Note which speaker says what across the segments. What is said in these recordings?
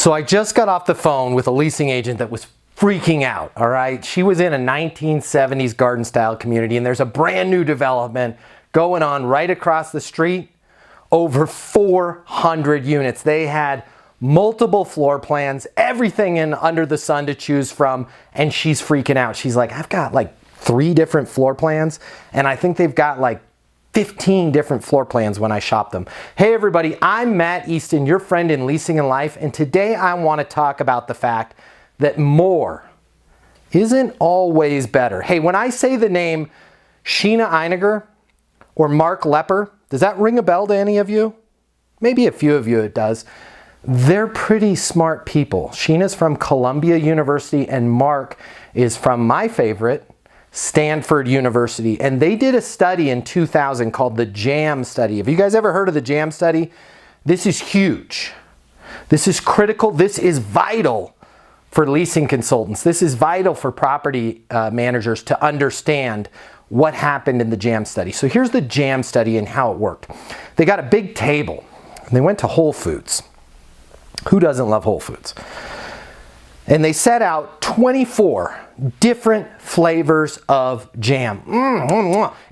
Speaker 1: So I just got off the phone with a leasing agent that was freaking out, all right? She was in a 1970s garden style community, and there's a brand new development going on right across the street, over 400 units. They had multiple floor plans, everything in under the sun to choose from, and she's freaking out. She's like, I've got like 3 different floor plans, and I think they've got like 15 different floor plans when I shop them. Hey everybody, I'm Matt Easton, your friend in Leasing and Life, and today I want to talk about the fact that more isn't always better. Hey, when I say the name Sheena Einiger or Mark Lepper, does that ring a bell to any of you? Maybe a few of you it does. They're pretty smart people. Sheena's from Columbia University and Mark is from my favorite, Stanford University. And they did a study in 2000 called the JAM study. Have you guys ever heard of the JAM study? This is huge. This is critical. This is vital for leasing consultants. This is vital for property managers to understand what happened in the JAM study. So here's the JAM study and how it worked. They got a big table and they went to Whole Foods. Who doesn't love Whole Foods? And they set out 24 different flavors of jam.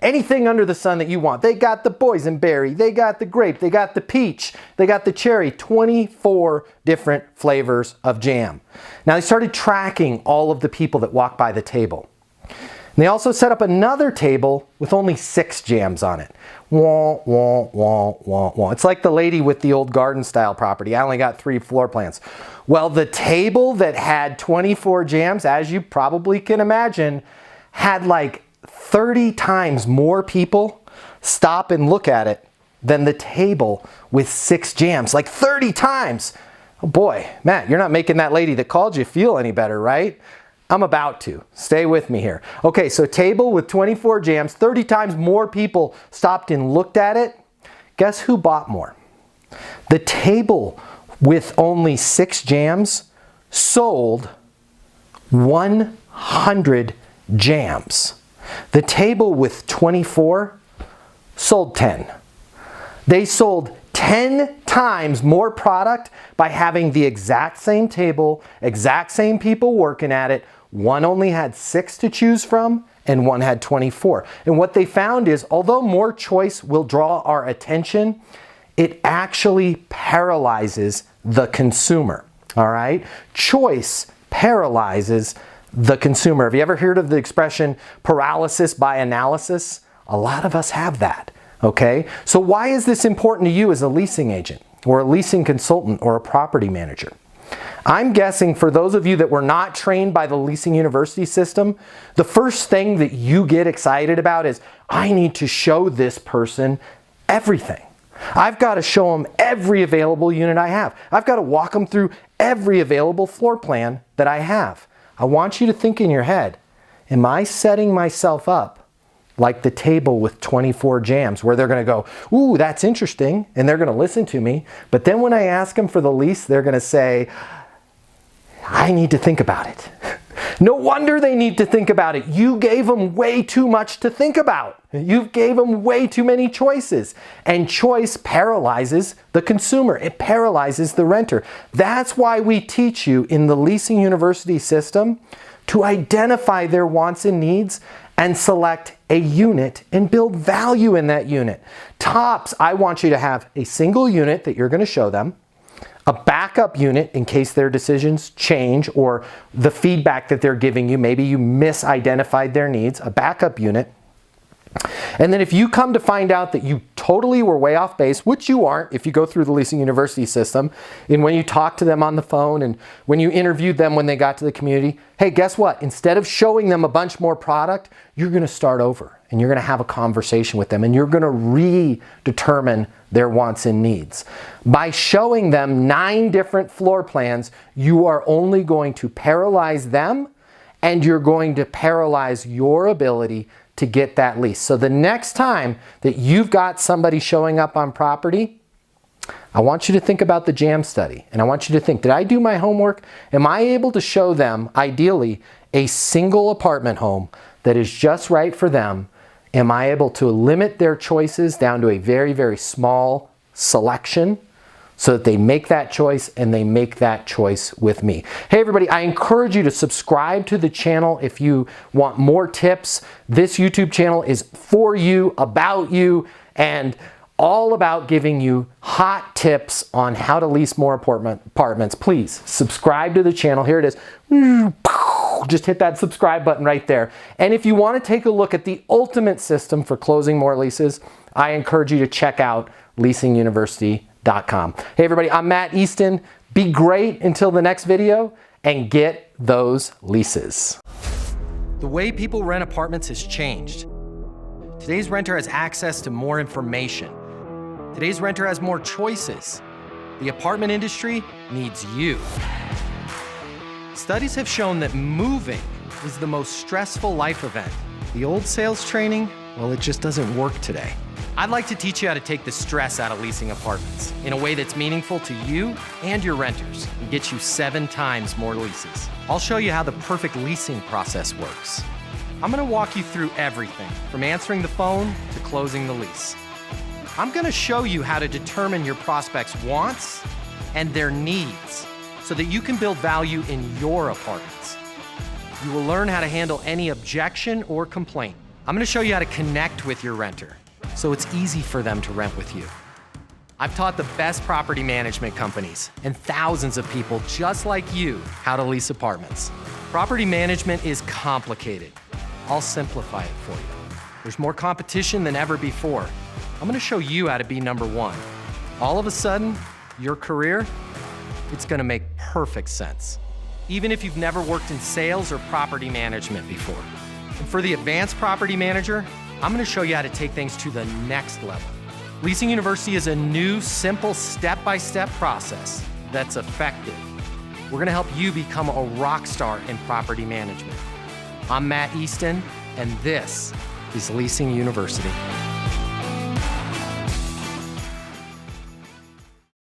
Speaker 1: Anything under the sun that you want. They got the boysenberry, they got the grape, they got the peach, they got the cherry. 24 different flavors of jam. Now they started tracking all of the people that walked by the table. And they also set up another table with only 6 jams on it. Wah, wah, wah, wah, wah. It's like the lady with the old garden style property. I only got 3 floor plans. Well, the table that had 24 jams, as you probably can imagine, had like 30 times more people stop and look at it than the table with 6 jams. Like 30 times. Oh boy, Matt, you're not making that lady that called you feel any better, right? I'm about to. Stay with me here. Okay, so table with 24 jams, 30 times more people stopped and looked at it. Guess who bought more? The table with only 6 jams sold 100 jams. The table with 24 sold 10. They sold 10 times more product by having the exact same table, exact same people working at it. One only had 6 to choose from and one had 24. And what they found is, although more choice will draw our attention, it actually paralyzes the consumer, all right? Choice paralyzes the consumer. Have you ever heard of the expression paralysis by analysis? A lot of us have that, okay? So why is this important to you as a leasing agent or a leasing consultant or a property manager? I'm guessing for those of you that were not trained by the Leasing University system, the first thing that you get excited about is, I need to show this person everything. I've got to show them every available unit I have. I've got to walk them through every available floor plan that I have. I want you to think in your head, am I setting myself up like the table with 24 jams where they're going to go, ooh, that's interesting, and they're going to listen to me. But then when I ask them for the lease, they're going to say, I need to think about it. No wonder they need to think about it. You gave them way too much to think about. You gave them way too many choices. And choice paralyzes the consumer. It paralyzes the renter. That's why we teach you in the Leasing University system to identify their wants and needs and select a unit and build value in that unit. Tops, I want you to have a single unit that you're going to show them, a backup unit in case their decisions change or the feedback that they're giving you, maybe you misidentified their needs, a backup unit. And then if you come to find out that you totally were way off base, which you aren't if you go through the Leasing University system, and when you talk to them on the phone and when you interviewed them when they got to the community, hey, guess what? Instead of showing them a bunch more product, you're going to start over and you're going to have a conversation with them and you're going to redetermine their wants and needs. By showing them 9 different floor plans, you are only going to paralyze them and you're going to paralyze your ability to get that lease. So the next time that you've got somebody showing up on property, I want you to think about the JAM study. And I want you to think, did I do my homework? Am I able to show them, ideally, a single apartment home that is just right for them? Am I able to limit their choices down to a very, very small selection so that they make that choice and they make that choice with me. Hey everybody, I encourage you to subscribe to the channel if you want more tips. This YouTube channel is for you, about you, and all about giving you hot tips on how to lease more apartments. Please subscribe to the channel. Here it is. Just hit that subscribe button right there. And if you want to take a look at the ultimate system for closing more leases, I encourage you to check out leasinguniversity.com. Hey everybody, I'm Matt Easton. Be great until the next video and get those leases. The way people rent apartments has changed. Today's renter has access to more information. Today's renter has more choices. The apartment industry needs you. Studies have shown that moving is the most stressful life event. The old sales training, well, it just doesn't work today. I'd like to teach you how to take the stress out of leasing apartments in a way that's meaningful to you and your renters and get you 7 times more leases. I'll show you how the perfect leasing process works. I'm gonna walk you through everything from answering the phone to closing the lease. I'm gonna show you how to determine your prospects' wants and their needs so that you can build value in your apartments. You will learn how to handle any objection or complaint. I'm gonna show you how to connect with your renter so it's easy for them to rent with you. I've taught the best property management companies and thousands of people just like you how to lease apartments. Property management is complicated. I'll simplify it for you. There's more competition than ever before. I'm gonna show you how to be number one. All of a sudden, your career, it's gonna make perfect sense, even if you've never worked in sales or property management before. And for the advanced property manager, I'm gonna show you how to take things to the next level. Leasing University is a new, simple, step-by-step process that's effective. We're gonna help you become a rock star in property management. I'm Matt Easton, and this is Leasing University.